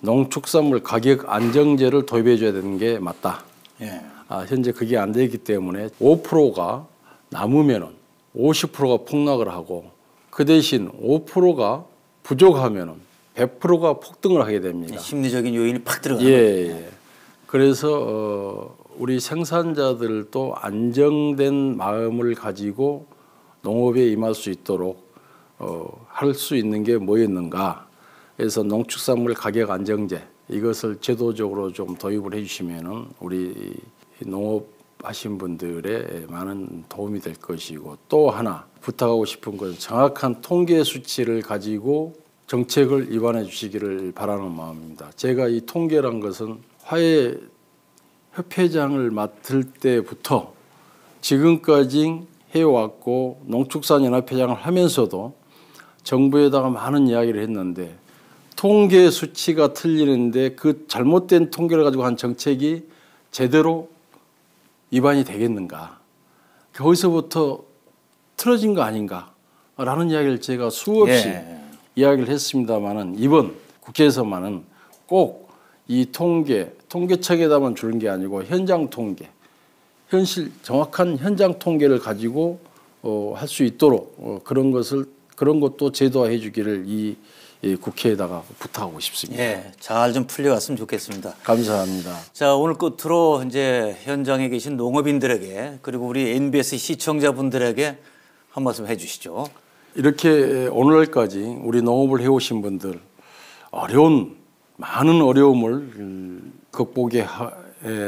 농축산물 가격 안정제를 도입해 줘야 되는 게 맞다. 예. 현재 그게 안 되기 때문에 5%가 남으면은 50%가 폭락을 하고 그 대신 5%가 부족하면은 100%가 폭등을 하게 됩니다. 심리적인 요인이 팍 들어가는 예. 그래서 우리 생산자들도 안정된 마음을 가지고 농업에 임할 수 있도록 할 수 있는 게 뭐였는가? 그래서 농축산물 가격 안정제 이것을 제도적으로 좀 도입을 해주시면은 우리 농업 하신 분들의 많은 도움이 될 것이고 또 하나 부탁하고 싶은 것은 정확한 통계 수치를 가지고 정책을 입안해 주시기를 바라는 마음입니다. 제가 이 통계란 것은 화해 협회장을 맡을 때부터 지금까지 해왔고 농축산연합회장을 하면서도 정부에다가 많은 이야기를 했는데 통계 수치가 틀리는데 그 잘못된 통계를 가지고 한 정책이 제대로 입안이 되겠는가? 거기서부터 틀어진 거 아닌가라는 이야기를 제가 수없이 이야기를 했습니다만은 이번 국회에서만은 꼭 이 통계청에다만 주는 게 아니고 현장 통계, 현실 정확한 현장 통계를 가지고 할 수 있도록 그런 것도 제도화해 주기를 이 국회에다가 부탁하고 싶습니다. 예, 잘 좀 풀려갔으면 좋겠습니다. 감사합니다. 자, 오늘 끝으로 이제 현장에 계신 농업인들에게 그리고 우리 NBS 시청자분들에게 한 말씀 해주시죠. 이렇게 오늘까지 우리 농업을 해오신 분들 많은 어려움을 극복해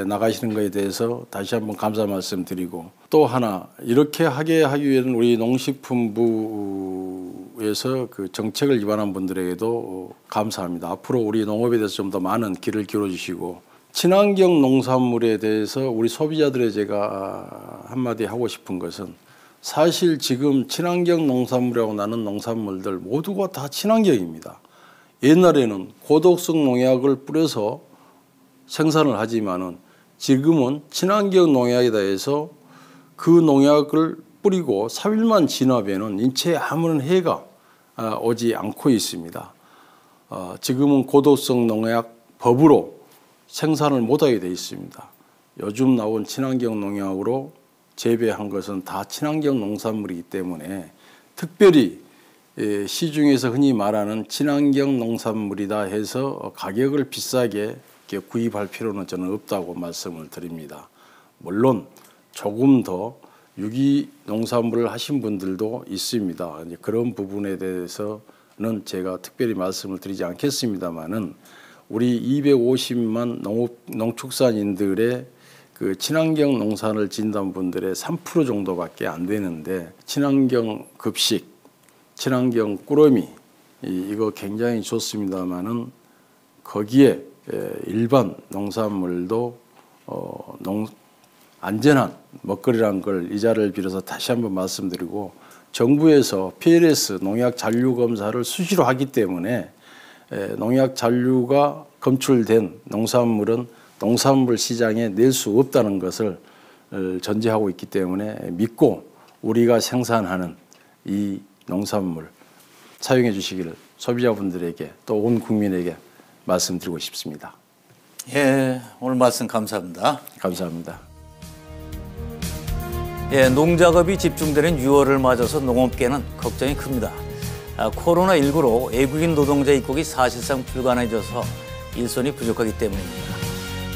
나가시는 것에 대해서 다시 한번 감사 말씀드리고 또 하나 이렇게 하게 하기 위해서는 우리 농식품부에서 그 정책을 입안한 분들에게도 감사합니다. 앞으로 우리 농업에 대해서 좀 더 많은 귀를 기울여 주시고 친환경 농산물에 대해서 우리 소비자들의 제가 한마디 하고 싶은 것은 사실 지금 친환경 농산물이라고 나는 농산물들 모두가 다 친환경입니다. 옛날에는 고독성 농약을 뿌려서 생산을 하지만은 지금은 친환경 농약이다 해서 그 농약을 뿌리고 3일만 지나면은 인체에 아무런 해가 오지 않고 있습니다. 지금은 고독성 농약 법으로 생산을 못하게 돼 있습니다. 요즘 나온 친환경 농약으로 재배한 것은 다 친환경 농산물이기 때문에 특별히 시중에서 흔히 말하는 친환경 농산물이다 해서 가격을 비싸게 구입할 필요는 저는 없다고 말씀을 드립니다. 물론 조금 더 유기 농산물을 하신 분들도 있습니다. 이제 그런 부분에 대해서는 제가 특별히 말씀을 드리지 않겠습니다만은 우리 250만 농축산인들의 그 친환경 농산을 짓는 분들의 3% 정도밖에 안 되는데 친환경 급식, 친환경 꾸러미 이거 굉장히 좋습니다만은 거기에 일반 농산물도 안전한 먹거리라는 걸 이 자리를 빌어서 다시 한번 말씀드리고, 정부에서 PLS 농약 잔류 검사를 수시로 하기 때문에 농약 잔류가 검출된 농산물은 농산물 시장에 낼 수 없다는 것을 전제하고 있기 때문에 믿고 우리가 생산하는 이 농산물 사용해 주시기를 소비자분들에게 또 온 국민에게 말씀드리고 싶습니다. 예, 오늘 말씀 감사합니다. 감사합니다. 예, 농작업이 집중되는 6월을 맞아서 농업계는 걱정이 큽니다. 코로나19로 외국인 노동자 입국이 사실상 불가능해져서 일손이 부족하기 때문입니다.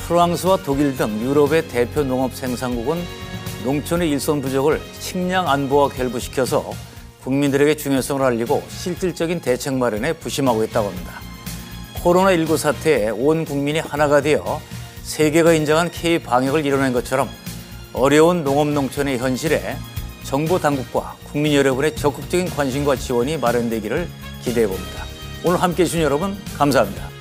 프랑스와 독일 등 유럽의 대표 농업 생산국은 농촌의 일손 부족을 식량 안보와 결부시켜서 국민들에게 중요성을 알리고 실질적인 대책 마련에 부심하고 있다고 합니다. 코로나19 사태에 온 국민이 하나가 되어 세계가 인정한 K-방역을 이뤄낸 것처럼 어려운 농업 농촌의 현실에 정부 당국과 국민 여러분의 적극적인 관심과 지원이 마련되기를 기대해 봅니다. 오늘 함께해 주신 여러분 감사합니다.